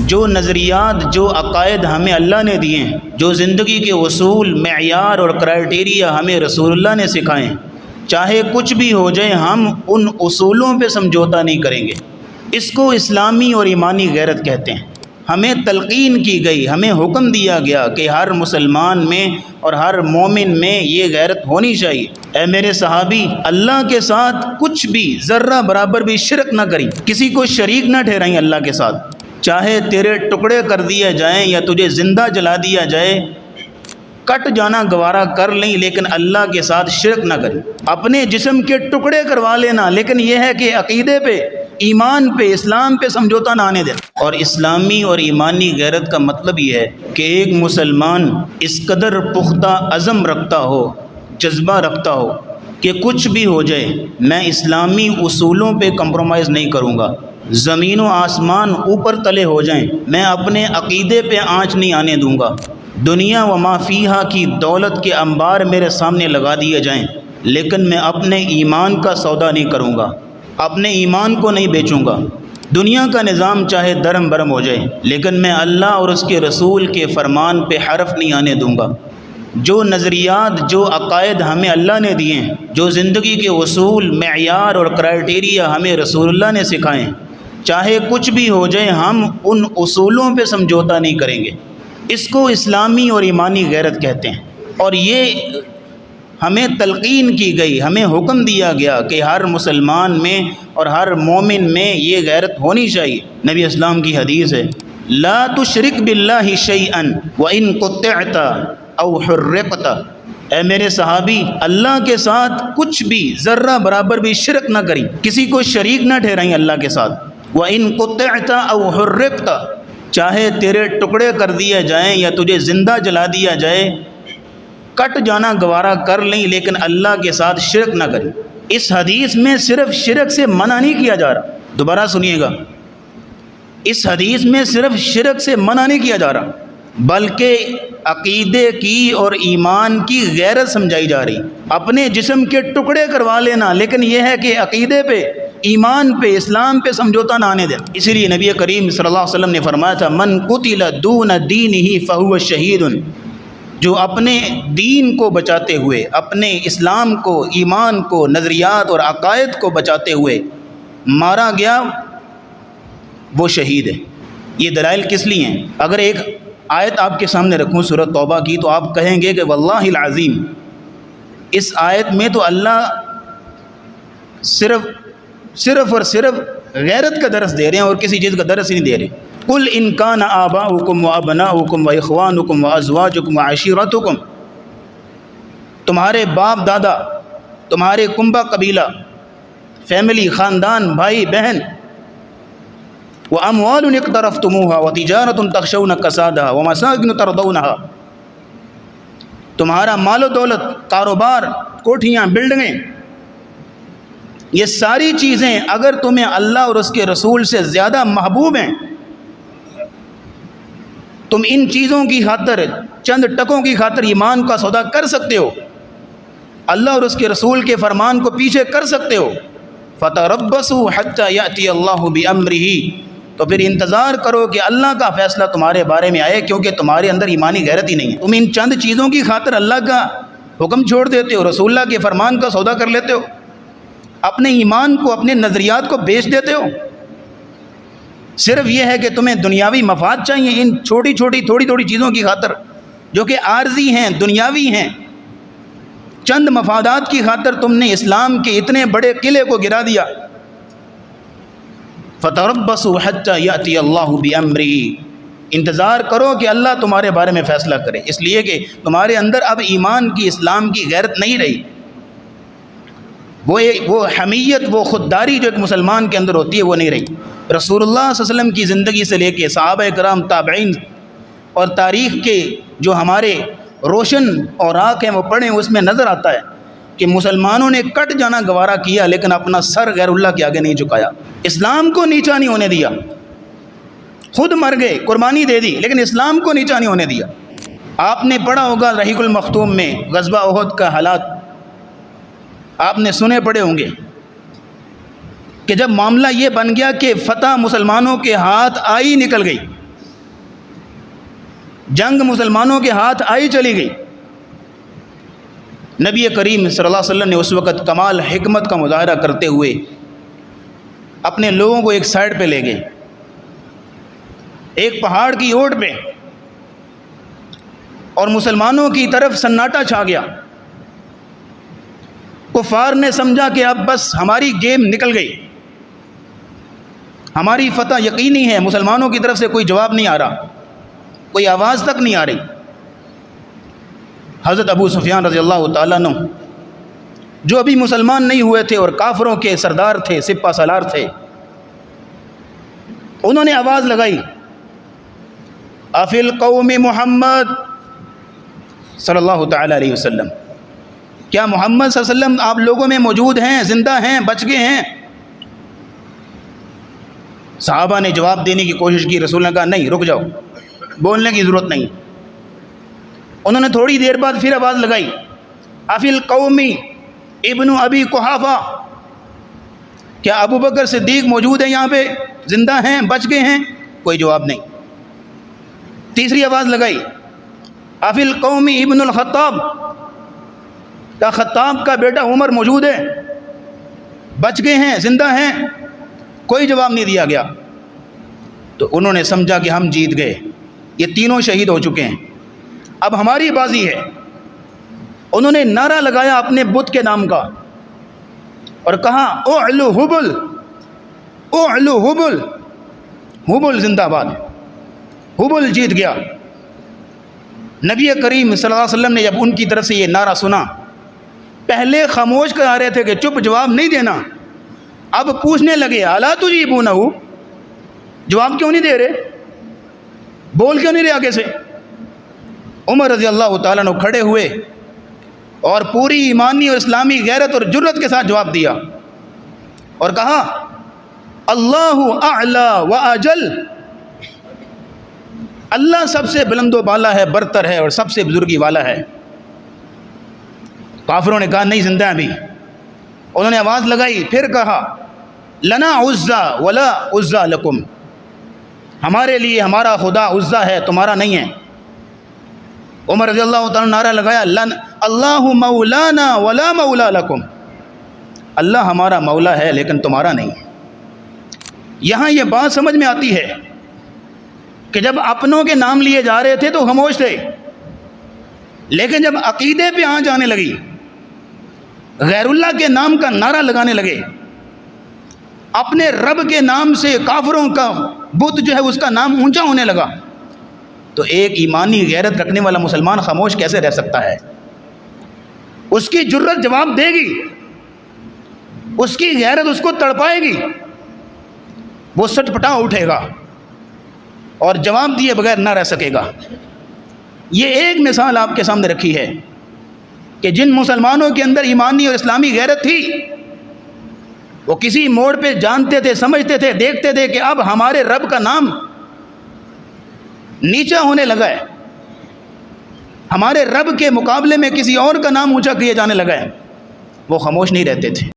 جو نظریات، جو عقائد ہمیں اللہ نے دیے ہیں، جو زندگی کے اصول، معیار اور کرائٹیریا ہمیں رسول اللہ نے سکھائے ہیں، چاہے کچھ بھی ہو جائے ہم ان اصولوں پہ سمجھوتا نہیں کریں گے۔ اس کو اسلامی اور ایمانی غیرت کہتے ہیں۔ ہمیں تلقین کی گئی، ہمیں حکم دیا گیا کہ ہر مسلمان میں اور ہر مومن میں یہ غیرت ہونی چاہیے۔ اے میرے صحابی، اللہ کے ساتھ کچھ بھی ذرہ برابر بھی شرک نہ کریں، کسی کو شریک نہ ٹھہرائیں اللہ کے ساتھ۔ چاہے تیرے ٹکڑے کر دیے جائیں یا تجھے زندہ جلا دیا جائے، کٹ جانا گوارا کر لیں لیکن اللہ کے ساتھ شرک نہ کریں۔ اپنے جسم کے ٹکڑے کروا لینا، لیکن یہ ہے کہ عقیدے پہ، ایمان پہ، اسلام پہ سمجھوتا نہ آنے دینا۔ اور اسلامی اور ایمانی غیرت کا مطلب یہ ہے کہ ایک مسلمان اس قدر پختہ عزم رکھتا ہو، جذبہ رکھتا ہو کہ کچھ بھی ہو جائے میں اسلامی اصولوں پہ کمپرومائز نہیں کروں گا، زمین و آسمان اوپر تلے ہو جائیں میں اپنے عقیدے پہ آنچ نہیں آنے دوں گا، دنیا و ما فیہا کی دولت کے انبار میرے سامنے لگا دیے جائیں لیکن میں اپنے ایمان کا سودا نہیں کروں گا، اپنے ایمان کو نہیں بیچوں گا۔ دنیا کا نظام چاہے درم برم ہو جائے لیکن میں اللہ اور اس کے رسول کے فرمان پہ حرف نہیں آنے دوں گا۔ جو نظریات، جو عقائد ہمیں اللہ نے دیے ہیں، جو زندگی کے اصول، معیار اور کرائٹیریا ہمیں رسول اللہ نے سکھائے ہیں، چاہے کچھ بھی ہو جائے ہم ان اصولوں پہ سمجھوتا نہیں کریں گے۔ اس کو اسلامی اور ایمانی غیرت کہتے ہیں۔ اور یہ ہمیں تلقین کی گئی، ہمیں حکم دیا گیا کہ ہر مسلمان میں اور ہر مومن میں یہ غیرت ہونی چاہیے۔ نبی اسلام کی حدیث ہے، لا تشرک باللہ شیئا وان قطعت او حرقت۔ اے میرے صحابی، اللہ کے ساتھ کچھ بھی ذرہ برابر بھی شرک نہ کریں، کسی کو شریک نہ ٹھہرائیں اللہ کے ساتھ۔ وان قطعت او حرقت، چاہے تیرے ٹکڑے کر دیے جائیں یا تجھے زندہ جلا دیا جائے، کٹ جانا گوارا کر لیں لیکن اللہ کے ساتھ شرک نہ کریں۔ اس حدیث میں صرف شرک سے منع نہیں کیا جا رہا، دوبارہ سنیے گا، اس حدیث میں صرف شرک سے منع نہیں کیا جا رہا بلکہ عقیدے کی اور ایمان کی غیرت سمجھائی جا رہی۔ اپنے جسم کے ٹکڑے کروا لینا، لیکن یہ ہے کہ عقیدے پہ، ایمان پہ، اسلام پہ سمجھوتا نہ آنے دینا۔ اسی لیے نبی کریم صلی اللہ علیہ وسلم نے فرمایا تھا، من قتل دون دینہ فہو شہید، جو اپنے دین کو بچاتے ہوئے، اپنے اسلام کو، ایمان کو، نظریات اور عقائد کو بچاتے ہوئے مارا گیا، وہ شہید ہے۔ یہ دلائل کس لیے ہیں؟ اگر ایک آیت آپ کے سامنے رکھوں سورۃ توبہ کی تو آپ کہیں گے کہ واللہ العظیم، اس آیت میں تو اللہ صرف اور صرف غیرت کا درس دے رہے ہیں اور کسی چیز کا درس ہی نہیں دے رہے۔ قل ان کان آباؤکم وابناؤکم واخوانکم وازواجکم وعشیرتکم، تمہارے باپ دادا، تمہارے کنبہ قبیلہ، فیملی، خاندان، بھائی بہن، واموال اقترفتموها وتجارۃ تخشون کسادها ومساکن ترضونها، تمہارا مال و دولت، کاروبار، کوٹھیاں، بلڈنگیں، یہ ساری چیزیں اگر تمہیں اللہ اور اس کے رسول سے زیادہ محبوب ہیں، تم ان چیزوں کی خاطر، چند ٹکوں کی خاطر ایمان کا سودا کر سکتے ہو، اللہ اور اس کے رسول کے فرمان کو پیچھے کر سکتے ہو، فتربصوا حتی یأتی اللہ بامرہ، تو پھر انتظار کرو کہ اللہ کا فیصلہ تمہارے بارے میں آئے، کیونکہ تمہارے اندر ایمانی غیرت ہی نہیں ہے۔ تم ان چند چیزوں کی خاطر اللہ کا حکم چھوڑ دیتے ہو، رسول اللہ کے فرمان کا سودا کر لیتے ہو، اپنے ایمان کو، اپنے نظریات کو بیچ دیتے ہو۔ صرف یہ ہے کہ تمہیں دنیاوی مفاد چاہیے ان چھوٹی چھوٹی تھوڑی تھوڑی چیزوں کی خاطر جو کہ عارضی ہیں، دنیاوی ہیں، چند مفادات کی خاطر تم نے اسلام کے اتنے بڑے قلعے کو گرا دیا۔ فتربصوا حتی یأتی اللہ بامرہ، انتظار کرو کہ اللہ تمہارے بارے میں فیصلہ کرے، اس لیے کہ تمہارے اندر اب ایمان کی، اسلام کی غیرت نہیں رہی۔ وہ حمیت، وہ خودداری جو ایک مسلمان کے اندر ہوتی ہے وہ نہیں رہی۔ رسول اللہ صلی اللہ علیہ وسلم کی زندگی سے لے کے صحابہ کرام، تابعین اور تاریخ کے جو ہمارے روشن اوراق ہیں وہ پڑھیں، اس میں نظر آتا ہے کہ مسلمانوں نے کٹ جانا گوارا کیا لیکن اپنا سر غیر اللہ کے آگے نہیں جھکایا، اسلام کو نیچا نہیں ہونے دیا، خود مر گئے، قربانی دے دی لیکن اسلام کو نیچا نہیں ہونے دیا۔ آپ نے پڑھا ہوگا رحیق المختوم میں غزوہ احد کا حالات، آپ نے سنے پڑے ہوں گے کہ جب معاملہ یہ بن گیا کہ فتح مسلمانوں کے ہاتھ آئی نکل گئی، جنگ مسلمانوں کے ہاتھ آئی چلی گئی۔ نبی کریم صلی اللہ علیہ وسلم نے اس وقت کمال حکمت کا مظاہرہ کرتے ہوئے اپنے لوگوں کو ایک سائڈ پہ لے گئے، ایک پہاڑ کی اوٹ پہ، اور مسلمانوں کی طرف سناٹا چھا گیا۔ کفار نے سمجھا کہ اب بس ہماری گیم نکل گئی، ہماری فتح یقینی ہے، مسلمانوں کی طرف سے کوئی جواب نہیں آ رہا، کوئی آواز تک نہیں آ رہی۔ حضرت ابو سفیان رضی اللہ تعالیٰ عنہ جو ابھی مسلمان نہیں ہوئے تھے اور کافروں کے سردار تھے، سپہ سالار تھے، انہوں نے آواز لگائی، افی القوم محمد صلی اللہ تعالیٰ علیہ وسلم، کیا محمد صلی اللہ علیہ وسلم آپ لوگوں میں موجود ہیں، زندہ ہیں، بچ گئے ہیں؟ صحابہ نے جواب دینے کی کوشش کی، رسول نے کہا نہیں، رک جاؤ، بولنے کی ضرورت نہیں۔ انہوں نے تھوڑی دیر بعد پھر آواز لگائی، افی القوم ابن ابی قحافہ، کیا ابو بکر صدیق موجود ہیں یہاں پہ، زندہ ہیں، بچ گئے ہیں؟ کوئی جواب نہیں۔ تیسری آواز لگائی، افی القوم ابن الخطاب، کیا خطاب کا بیٹا عمر موجود ہے، بچ گئے ہیں، زندہ ہیں؟ کوئی جواب نہیں دیا گیا۔ تو انہوں نے سمجھا کہ ہم جیت گئے، یہ تینوں شہید ہو چکے ہیں، اب ہماری بازی ہے۔ انہوں نے نعرہ لگایا اپنے بت کے نام کا اور کہا اعلو حبل، اعلو حبل، حبل زندہ باد، حبل جیت گیا۔ نبی کریم صلی اللہ علیہ وسلم نے جب ان کی طرف سے یہ نعرہ سنا، پہلے خاموش کرا رہے تھے کہ چپ، جواب نہیں دینا، اب پوچھنے لگے الا تجیبونہ، جواب کیوں نہیں دے رہے، بول کیوں نہیں رہے آگے سے؟ عمر رضی اللہ تعالیٰ عنہ کھڑے ہوئے اور پوری ایمانی اور اسلامی غیرت اور جرت کے ساتھ جواب دیا اور کہا اللہ اعلی و اجل، اللہ سب سے بلند و بالا ہے، برتر ہے اور سب سے بزرگی والا ہے۔ کافروں نے کہا نہیں، زندہ ہیں ابھی۔ انہوں نے آواز لگائی، پھر کہا لنا عزا ولا عزا لکم، ہمارے لیے ہمارا خدا عزا ہے، تمہارا نہیں ہے۔ عمر رضی اللہ تعالیٰ نعرہ لگایا اللہ مولانا ولا مولا لکم، اللہ ہمارا مولا ہے لیکن تمہارا نہیں ہے۔ یہاں یہ بات سمجھ میں آتی ہے کہ جب اپنوں کے نام لیے جا رہے تھے تو خاموش تھے، لیکن جب عقیدے پہ آ جانے لگی، غیر اللہ کے نام کا نعرہ لگانے لگے، اپنے رب کے نام سے کافروں کا بت جو ہے اس کا نام اونچا ہونے لگا، تو ایک ایمانی غیرت رکھنے والا مسلمان خاموش کیسے رہ سکتا ہے؟ اس کی جرت جواب دے گی، اس کی غیرت اس کو تڑپائے گی، وہ سٹ پٹا اٹھے گا اور جواب دیے بغیر نہ رہ سکے گا۔ یہ ایک مثال آپ کے سامنے رکھی ہے کہ جن مسلمانوں کے اندر ایمانی اور اسلامی غیرت تھی، وہ کسی موڑ پہ جانتے تھے، سمجھتے تھے، دیکھتے تھے کہ اب ہمارے رب کا نام نیچا ہونے لگا ہے، ہمارے رب کے مقابلے میں کسی اور کا نام اونچا کیے جانے لگا ہے، وہ خاموش نہیں رہتے تھے۔